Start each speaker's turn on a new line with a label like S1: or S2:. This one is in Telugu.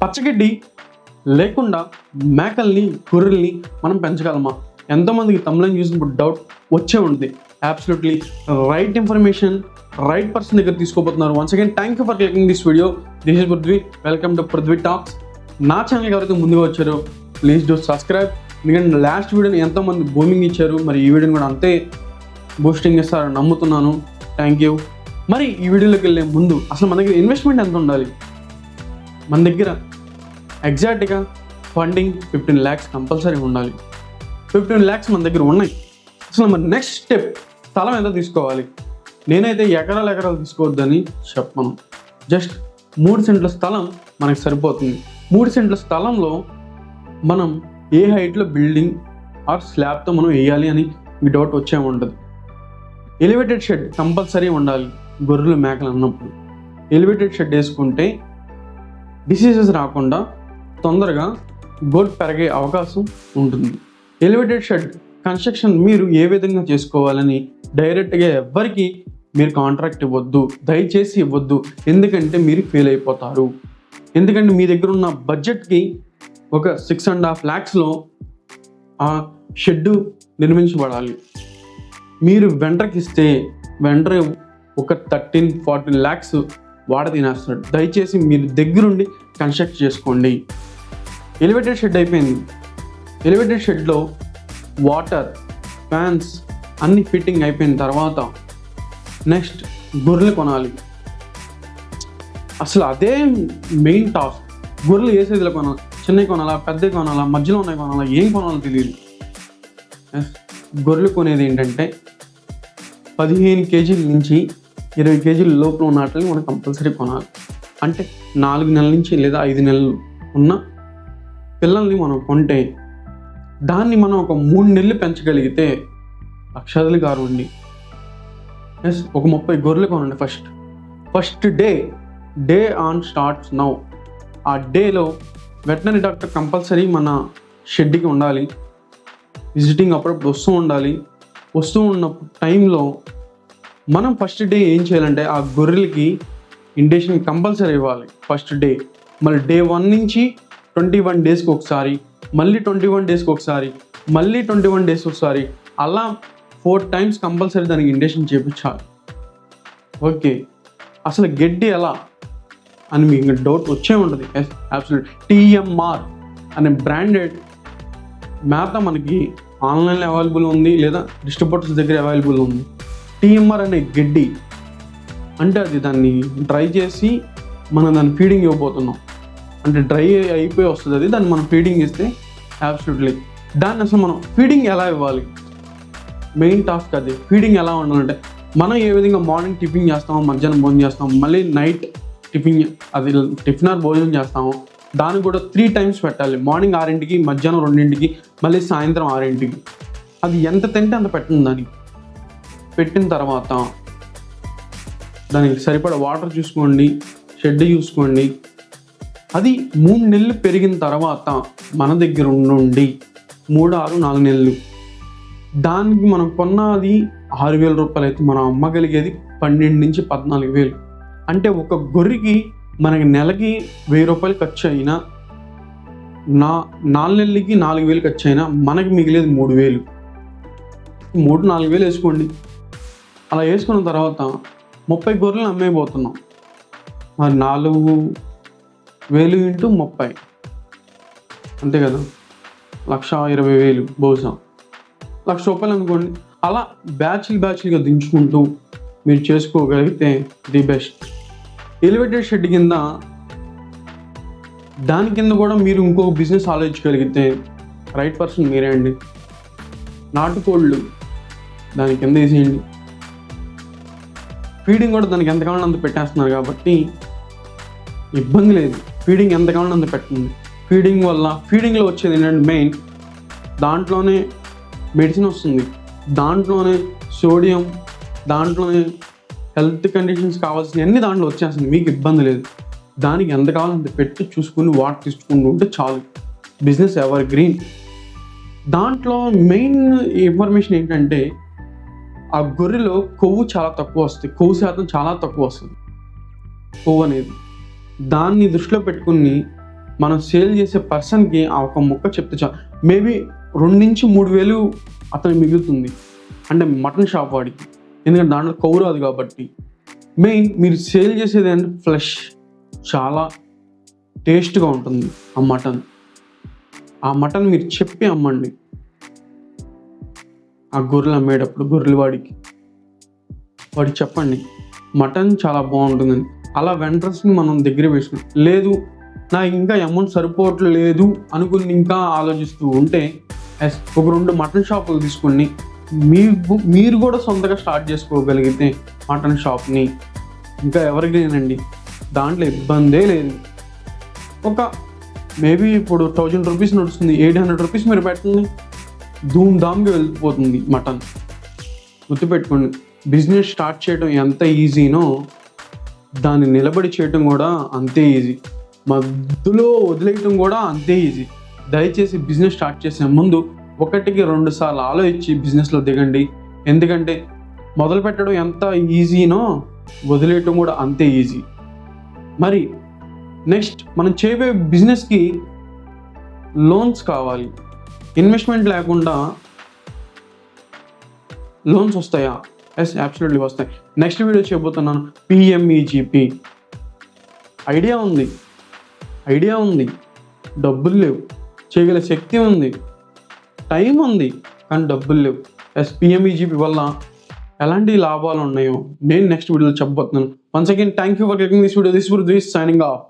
S1: పచ్చగడ్డి లేకుండా మేకల్ని గొర్రెల్ని మనం పెంచగలమా? ఎంతోమందికి తమిళం చూసినప్పుడు డౌట్ వచ్చే ఉంటుంది. Absolutely right information right person దగ్గర తీసుకోబోతున్నారు. Once again thank you for clicking this video. This is Prithvi. Welcome to Prithvi talks. నా ఛానల్కి ఎవరైతే ముందుగా వచ్చారో ప్లీజ్ డూ సబ్స్క్రైబ్. ఎందుకంటే లాస్ట్ వీడియోని ఎంతోమంది బూమింగ్ ఇచ్చారు, మరి ఈ వీడియోని కూడా అంతే బూస్టింగ్ ఇస్తారని నమ్ముతున్నాను. Thank you. మరి ఈ వీడియోలోకి వెళ్ళే ముందు అసలు మన దగ్గర ఇన్వెస్ట్మెంట్ ఎంత ఉండాలి? మన దగ్గర ఎగ్జాక్ట్గా ఫండింగ్ 15 lakhs కంపల్సరీ ఉండాలి. 15 lakhs మన దగ్గర ఉన్నాయి. అసలు మరి నెక్స్ట్ స్టెప్ స్థలం ఎంత తీసుకోవాలి? నేనైతే ఎకరాలు తీసుకోవద్దని చెప్పను. జస్ట్ 3 సెంట్ల స్థలం మనకి సరిపోతుంది. 3 సెంట్ల స్థలంలో మనం ఏ హైట్లో బిల్డింగ్ ఆర్ స్లాబ్తో మనం వేయాలి అని మీకు డౌట్ వచ్చే ఉంటుంది. ఎలివేటెడ్ షెడ్ కంపల్సరీ ఉండాలి. గొర్రెలు మేకలు అన్నప్పుడు ఎలివేటెడ్ షెడ్ వేసుకుంటే డిసీజెస్ రాకుండా తొందరగా గ్రోత్ పెరిగే అవకాశం ఉంటుంది. ఎలివేటెడ్ షెడ్ కన్స్ట్రక్షన్ మీరు ఏ విధంగా చేసుకోవాలని డైరెక్ట్గా ఎవ్వరికి మీరు కాంట్రాక్ట్ ఇవ్వద్దు, దయచేసి ఇవ్వద్దు. ఎందుకంటే మీరు ఫెయిల్ అయిపోతారు. ఎందుకంటే మీ దగ్గర ఉన్న బడ్జెట్కి ఒక 6.5 lakhsలో ఆ షెడ్ నిర్మించబడాలి. మీరు వెంటర్కి ఇస్తే వెంటర్ ఒక 13-14 lakhs వాడ తినేస్తాడు. దయచేసి మీరు దగ్గరుండి కన్స్ట్రక్ట్ చేసుకోండి. ఎలివేటెడ్ షెడ్ అయిపోయింది. ఎలివేటెడ్ షెడ్లో వాటర్, ఫ్యాన్స్ అన్ని ఫిట్టింగ్ అయిపోయిన తర్వాత నెక్స్ట్ గొర్రెలు కొనాలి. అసలు అదే మెయిన్ టాస్క్. గొర్రెలు ఏ సైజులో కొనాలి? చిన్నవి కొనాలా, పెద్దవి కొనాలా, మధ్యలో ఉన్నాయి కొనాలా, ఏం కొనాలో తెలియదు. గొర్రెలు కొనేది ఏంటంటే 15 kg నుంచి 20 kg లోపల ఉన్న వాటిని మనం కంపల్సరీ కొనాలి. అంటే 4 నెలల నుంచి లేదా 5 నెలలు ఉన్న పిల్లల్ని మనం కొంటే దాన్ని మనం ఒక 3 నెలలు పెంచగలిగితే లక్షాదులు కారుండి. ఒక 30 గొర్రెలు కొనండి. First day on starts now. ఆ డేలో వెటనరీ డాక్టర్ కంపల్సరీ మన షెడ్కి ఉండాలి. విజిటింగ్ అప్పుడప్పుడు వస్తూ ఉన్న టైంలో మనం ఫస్ట్ డే ఏం చేయాలంటే ఆ గొర్రెలకి ఇంజెక్షన్ కంపల్సరీ ఇవ్వాలి. ఫస్ట్ డే, మళ్ళీ day 1 నుంచి 21 daysకి ఒకసారి, మళ్ళీ 21 daysకి ఒకసారి, మళ్ళీ 21 daysకి ఒకసారి, అలా 4 times కంపల్సరీ దానికి ఇంజెక్షన్ చేయించాలి. ఓకే, అసలు గడ్డి ఎలా అని మీకు డౌట్ వచ్చే ఉంటుంది. అబ్సల్యూట్ TMR అనే బ్రాండెడ్ మేత మనకి ఆన్లైన్లో అవైలబుల్ ఉంది, లేదా డిస్ట్రిబ్యూటర్స్ దగ్గర అవైలబుల్ ఉంది. TMR అనే గడ్డి అంటే అది దాన్ని డ్రై చేసి మనం దాన్ని ఫీడింగ్ ఇవ్వబోతున్నాం. అంటే డ్రై అయిపోయి వస్తుంది అది, దాన్ని మనం ఫీడింగ్ ఇస్తే అబ్సల్యూట్లీ దాన్ని అసలు మనం ఫీడింగ్ ఎలా ఇవ్వాలి? మెయిన్ టాస్క్ అది. ఫీడింగ్ ఎలా ఉండాలంటే మనం ఏ విధంగా మార్నింగ్ టిఫిన్ చేస్తామో, మధ్యాహ్నం భోజనం చేస్తాము, మళ్ళీ నైట్ టిఫిన్ ఆర్ భోజనం చేస్తాము, దాన్ని కూడా 3 times పెట్టాలి. మార్నింగ్ 6కి, మధ్యాహ్నం 2కి, మళ్ళీ సాయంత్రం 6కి. అది ఎంత తింటే అంత పెట్టండి. దానికి పెట్టిన తర్వాత దానికి సరిపడా వాటర్ చూసుకోండి, షెడ్ చూసుకోండి. అది 3 నెలలు పెరిగిన తర్వాత మన దగ్గర ఉండి 3, 6, 4 నెలలు దానికి మనం కొన్నది 6,000 రూపాయలు అయితే మనం అమ్మగలిగేది 12 నుంచి 14,000. అంటే ఒక గొర్రెకి మనకి నెలకి 1,000 రూపాయలు ఖర్చు అయినా, 4 నెలలకి 4,000 ఖర్చు అయినా మనకి మిగిలేదు 3,000. 4,000 వేసుకోండి. అలా వేసుకున్న తర్వాత 30 గొర్రెలు అమ్మేయబోతున్నాం. మరి 4,000 ఇంటూ 30 అంతే కదా, 1,20,000 బహుశా 1,00,000 రూపాయలు అనుకోండి. అలా బ్యాచ్లుగా దించుకుంటూ మీరు చేసుకోగలిగితే ది బెస్ట్. ఎలివేటెడ్ షెడ్ కింద దాని కింద కూడా మీరు ఇంకొక బిజినెస్ ఆలోచించగలిగితే రైట్ పర్సన్ మీరే అండి. నాటుకోళ్ళు దాని కింద వేసేయండి. ఫీడింగ్ కూడా దానికి ఎంత కావాలో అంత పెట్టేస్తున్నారు కాబట్టి ఇబ్బంది లేదు. ఫీడింగ్ ఎంత కావాలో అంత పెట్టండి. ఫీడింగ్లో వచ్చేది ఏంటంటే మెయిన్ దాంట్లోనే మెడిసిన్ వస్తుంది, దాంట్లోనే సోడియం, దాంట్లోనే హెల్త్ కండిషన్స్ కావాల్సినవన్నీ దాంట్లో వచ్చేస్తుంది. మీకు ఇబ్బంది లేదు. దానికి ఎంత కావాలో అంత పెట్టి చూసుకుని వాటర్ తీసుకుంటూ ఉంటే చాలు. Business ever green. దాంట్లో మెయిన్ ఇన్ఫర్మేషన్ ఏంటంటే ఆ గొర్రెలో కొవ్వు చాలా తక్కువ వస్తుంది, కొవ్వు శాతం చాలా తక్కువ వస్తుంది. కొవ్వు అనేది దాన్ని దృష్టిలో పెట్టుకుని మనం సేల్ చేసే పర్సన్కి ఆ ఒక ముక్క చెప్తే చాలు, మేబీ 2 నుంచి 3 వేలు అతను మిగులుతుంది, అంటే మటన్ షాప్ వాడికి. ఎందుకంటే దాంట్లో కొవ్వు రాదు కాబట్టి. మెయిన్ మీరు సేల్ చేసేది అంటే ఫ్లెష్, చాలా టేస్ట్గా ఉంటుంది ఆ మటన్. ఆ మటన్ మీరు చెప్పి అమ్మండి ఆ గొర్రెలు అమ్మేటప్పుడు, గొర్రెలు వాడికి చెప్పండి మటన్ చాలా బాగుంటుందని. అలా వెండర్స్ని మనం దగ్గర వేసుకుని, లేదు నాకు ఇంకా అమౌంట్ సరిపోవట్లేదు అనుకుని ఇంకా ఆలోచిస్తూ ఉంటే ఒక 2 మటన్ షాపులు తీసుకుని మీరు కూడా సొంతగా స్టార్ట్ చేసుకోగలిగితే మటన్ షాప్ని, ఇంకా ఎవరికైనానండి, దాంట్లో ఇబ్బందే లేదు. ఒక మేబీ ఇప్పుడు 1000 రూపీస్ నడుస్తుంది, 800 రూపీస్ మీరు పెట్టండి, ధూమ్ ధామ్గా వెళ్ళిపోతుంది మటన్. గుర్తుపెట్టుకోండి, బిజినెస్ స్టార్ట్ చేయడం ఎంత ఈజీనో దాన్ని నిలబడి చేయటం కూడా అంతే ఈజీ, మధ్యలో వదిలేయటం కూడా అంతే ఈజీ. దయచేసి బిజినెస్ స్టార్ట్ చేసే ముందు 1-2 సార్లు ఆలోచించి బిజినెస్లో దిగండి. ఎందుకంటే మొదలు పెట్టడం ఎంత ఈజీనో వదిలేయటం కూడా అంతే ఈజీ. మరి నెక్స్ట్ మనం చేయబోయే బిజినెస్కి లోన్స్ కావాలి. ఇన్వెస్ట్మెంట్ లేకుండా లోన్స్ వస్తాయా? ఎస్, అబ్సల్యూట్లీ వస్తాయి. నెక్స్ట్ వీడియో చేయబోతున్నాను PMEGP. ఐడియా ఉంది, డబ్బులు లేవు, చేయగల శక్తి ఉంది, టైం ఉంది, కానీ డబ్బులు లేవు. ఎస్, PMEGP వల్ల ఎలాంటి లాభాలు ఉన్నాయో నేను నెక్స్ట్ వీడియోలో చెప్పబోతున్నాను. Once again thank you for clicking this video. This signing off.